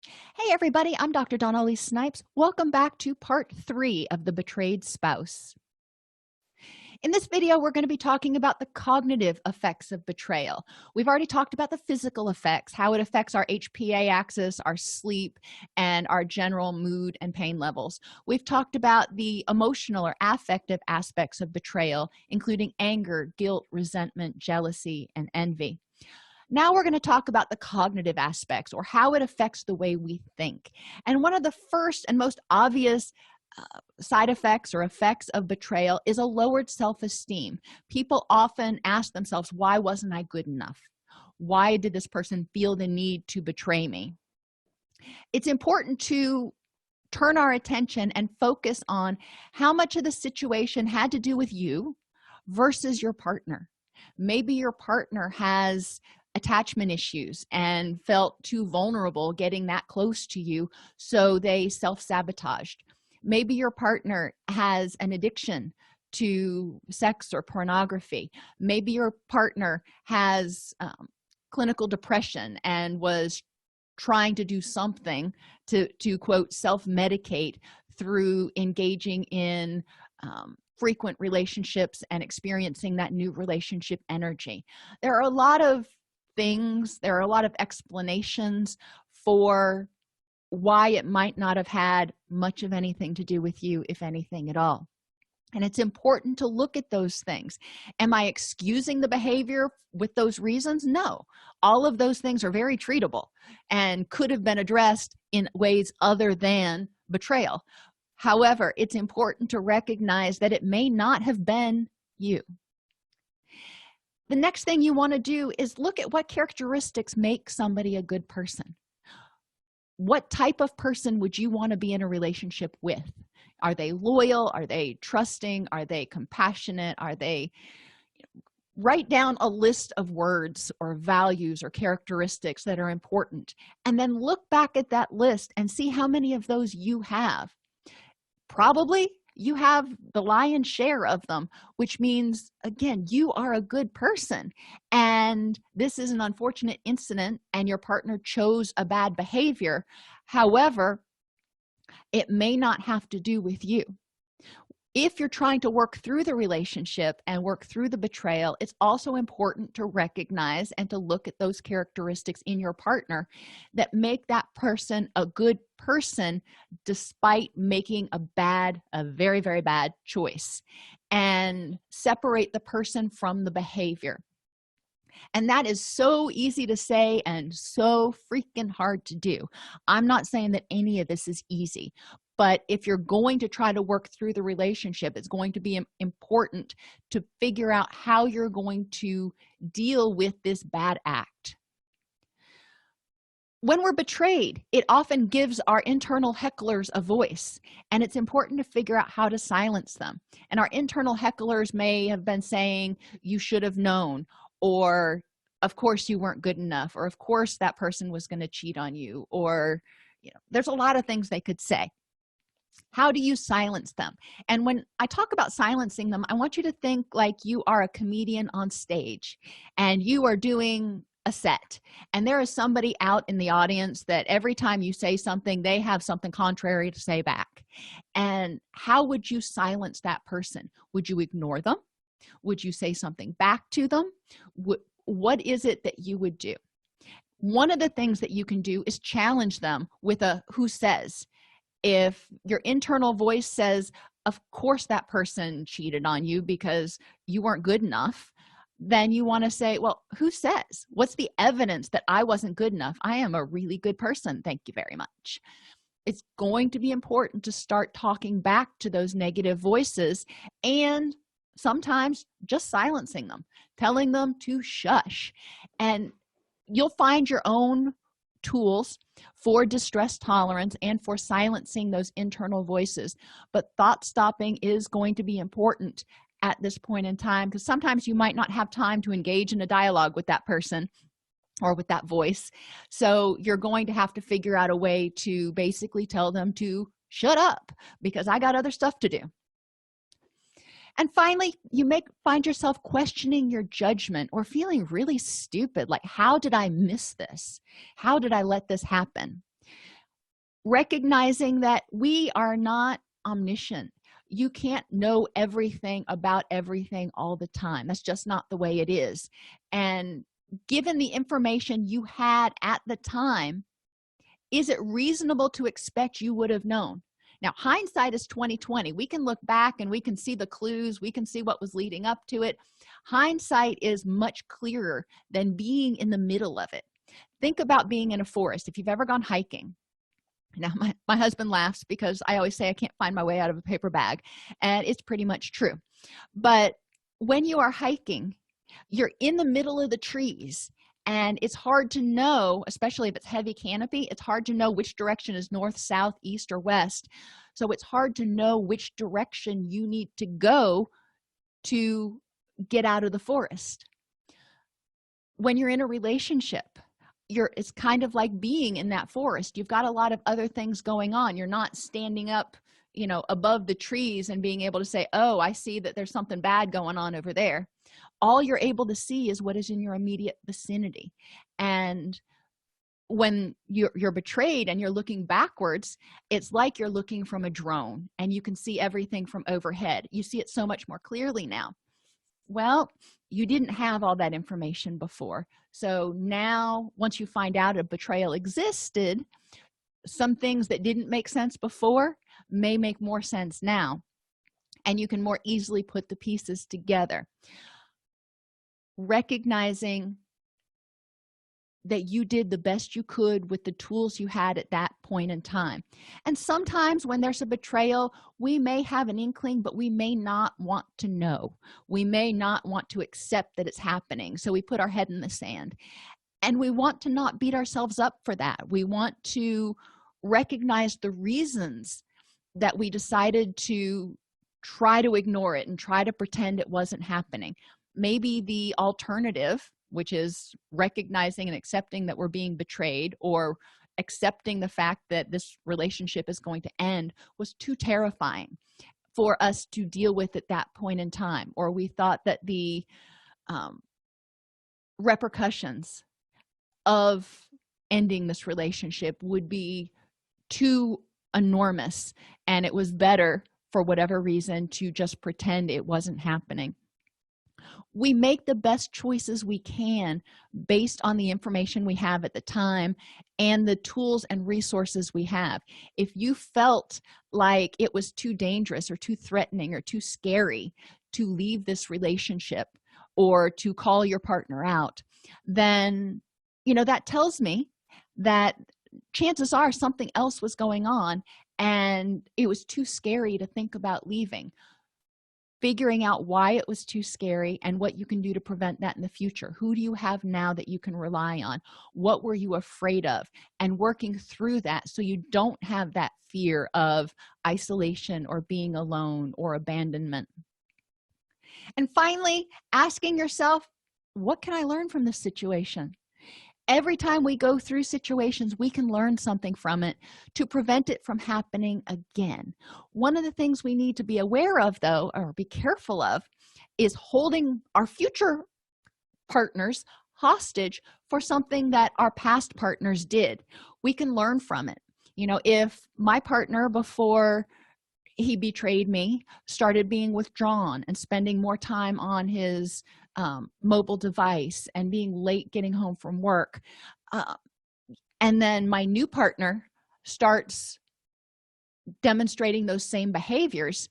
Hey everybody, I'm Dr. Dawn-Elise Snipes. Welcome back to part 3 of The Betrayed Spouse. In this video, we're going to be talking about the cognitive effects of betrayal. We've already talked about the physical effects, how it affects our HPA axis, our sleep, and our general mood and pain levels. We've talked about the emotional or affective aspects of betrayal, including anger, guilt, resentment, jealousy, and envy. Now we're going to talk about the cognitive aspects, or how it affects the way we think. And one of the first and most obvious side effects or effects of betrayal is a lowered self-esteem. People often ask themselves, why wasn't I good enough? Why did this person feel the need to betray me? It's important to turn our attention and focus on how much of the situation had to do with you versus your partner. Maybe your partner has attachment issues and felt too vulnerable getting that close to you, so they self-sabotaged. Maybe your partner has an addiction to sex or pornography. Maybe your partner has clinical depression and was trying to do something to quote self-medicate through engaging in frequent relationships and experiencing that new relationship energy. There are a lot of things, there are a lot of explanations for why it might not have had much of anything to do with you, if anything at all. And it's important to look at those things. Am I excusing the behavior with those reasons? No. All of those things are very treatable and could have been addressed in ways other than betrayal. However, it's important to recognize that it may not have been you. The next thing you want to do is look at what characteristics make somebody a good person. What type of person would you want to be in a relationship with? Are they loyal? Are they trusting? Are they compassionate? Are they... Write down a list of words or values or characteristics that are important, and then look back at that list and see how many of those you have. Probably you have the lion's share of them, which means, again, you are a good person, and this is an unfortunate incident and your partner chose a bad behavior. However, it may not have to do with you. If you're trying to work through the relationship and work through the betrayal, it's also important to recognize and to look at those characteristics in your partner that make that person a good person despite making a very, very bad choice, and separate the person from the behavior. And that is so easy to say and so freaking hard to do. I'm not saying that any of this is easy, but if you're going to try to work through the relationship, it's going to be important to figure out how you're going to deal with this bad act. When we're betrayed, it often gives our internal hecklers a voice, and it's important to figure out how to silence them. And our internal hecklers may have been saying, you should have known, or of course you weren't good enough, or of course that person was going to cheat on you, or there's a lot of things they could say. How do you silence them? And when I talk about silencing them, I want you to think like you are a comedian on stage and you are doing a set, and there is somebody out in the audience that every time you say something, they have something contrary to say back. And how would you silence that person? Would you ignore them? Would you say something back to them? What is it that you would do? One of the things that you can do is challenge them with a who says. If your internal voice says, of course that person cheated on you because you weren't good enough, then you want to say, well, who says? What's the evidence that I wasn't good enough? I am a really good person. Thank you very much. It's going to be important to start talking back to those negative voices, and sometimes just silencing them, telling them to shush. And you'll find your own tools for distress tolerance and for silencing those internal voices, but thought stopping is going to be important at this point in time, because sometimes you might not have time to engage in a dialogue with that person or with that voice. So you're going to have to figure out a way to basically tell them to shut up because I got other stuff to do. And finally, you may find yourself questioning your judgment or feeling really stupid, like, how did I miss this? How did I let this happen? recognizing that we are not omniscient. You can't know everything about everything all the time. That's just not the way it is. And given the information you had at the time, is it reasonable to expect you would have known? Now, hindsight is 2020. We can look back and we can see the clues, we can see what was leading up to it. Hindsight is much clearer than being in the middle of it. Think about being in a forest. If you've ever gone hiking, now my husband laughs because I always say I can't find my way out of a paper bag, and it's pretty much true. But when you are hiking, you're in the middle of the trees, and it's hard to know, especially if it's heavy canopy, it's hard to know which direction is north, south, east, or west. So it's hard to know which direction you need to go to get out of the forest. When you're in a relationship, it's kind of like being in that forest. You've got a lot of other things going on. You're not standing up, above the trees and being able to say, oh, I see that there's something bad going on over there. All you're able to see is what is in your immediate vicinity. And when you're betrayed and you're looking backwards, it's like you're looking from a drone and you can see everything from overhead. You see it so much more clearly now. Well, you didn't have all that information before. So now, once you find out a betrayal existed, some things that didn't make sense before may make more sense now, and you can more easily put the pieces together. Recognizing that you did the best you could with the tools you had at that point in time. And sometimes when there's a betrayal, we may have an inkling, but we may not want to know. We may not want to accept that it's happening. So we put our head in the sand. And we want to not beat ourselves up for that. We want to recognize the reasons that we decided to try to ignore it and try to pretend it wasn't happening. Maybe the alternative, which is recognizing and accepting that we're being betrayed, or accepting the fact that this relationship is going to end, was too terrifying for us to deal with at that point in time. Or we thought that the repercussions of ending this relationship would be too enormous, and it was better, for whatever reason, to just pretend it wasn't happening. We make the best choices we can based on the information we have at the time and the tools and resources we have. If you felt like it was too dangerous or too threatening or too scary to leave this relationship or to call your partner out, then that tells me that chances are something else was going on and it was too scary to think about leaving. Figuring out why it was too scary and what you can do to prevent that in the future. Who do you have now that you can rely on? What were you afraid of? And working through that so you don't have that fear of isolation or being alone or abandonment. And finally, asking yourself, what can I learn from this situation? Every time we go through situations, we can learn something from it to prevent it from happening again. One of the things we need to be aware of, though, or be careful of, is holding our future partners hostage for something that our past partners did. We can learn from it. If my partner, before he betrayed me, started being withdrawn and spending more time on his mobile device and being late getting home from work, and then my new partner starts demonstrating those same behaviors,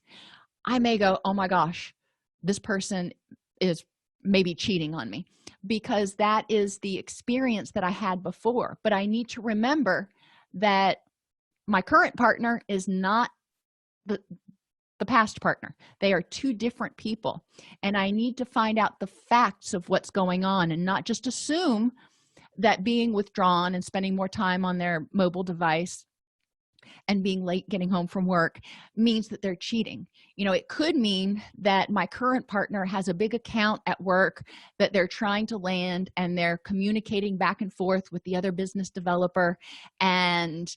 I may go, oh my gosh, this person is maybe cheating on me, because that is the experience that I had before. But I need to remember that my current partner is not the past partner. They are two different people, and I need to find out the facts of what's going on and not just assume that being withdrawn and spending more time on their mobile device and being late getting home from work means that they're cheating. It could mean that my current partner has a big account at work that they're trying to land, and they're communicating back and forth with the other business developer, and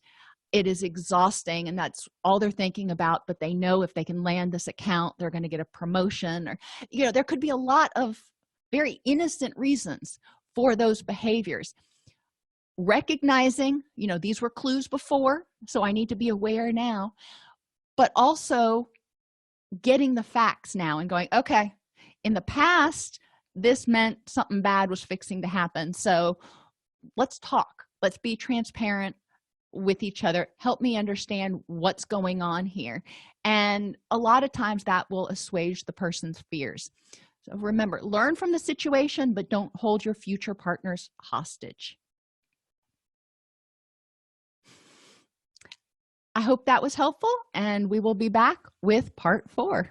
it is exhausting, and that's all they're thinking about. But they know if they can land this account, they're going to get a promotion, or there could be a lot of very innocent reasons for those behaviors. recognizing, these were clues before, so I need to be aware now, but also getting the facts now and going, okay, in the past this meant something bad was fixing to happen, so let's talk, let's be transparent with each other, help me understand what's going on here. And a lot of times that will assuage the person's fears. So remember, learn from the situation, but don't hold your future partners hostage. I hope that was helpful, and we will be back with part 4.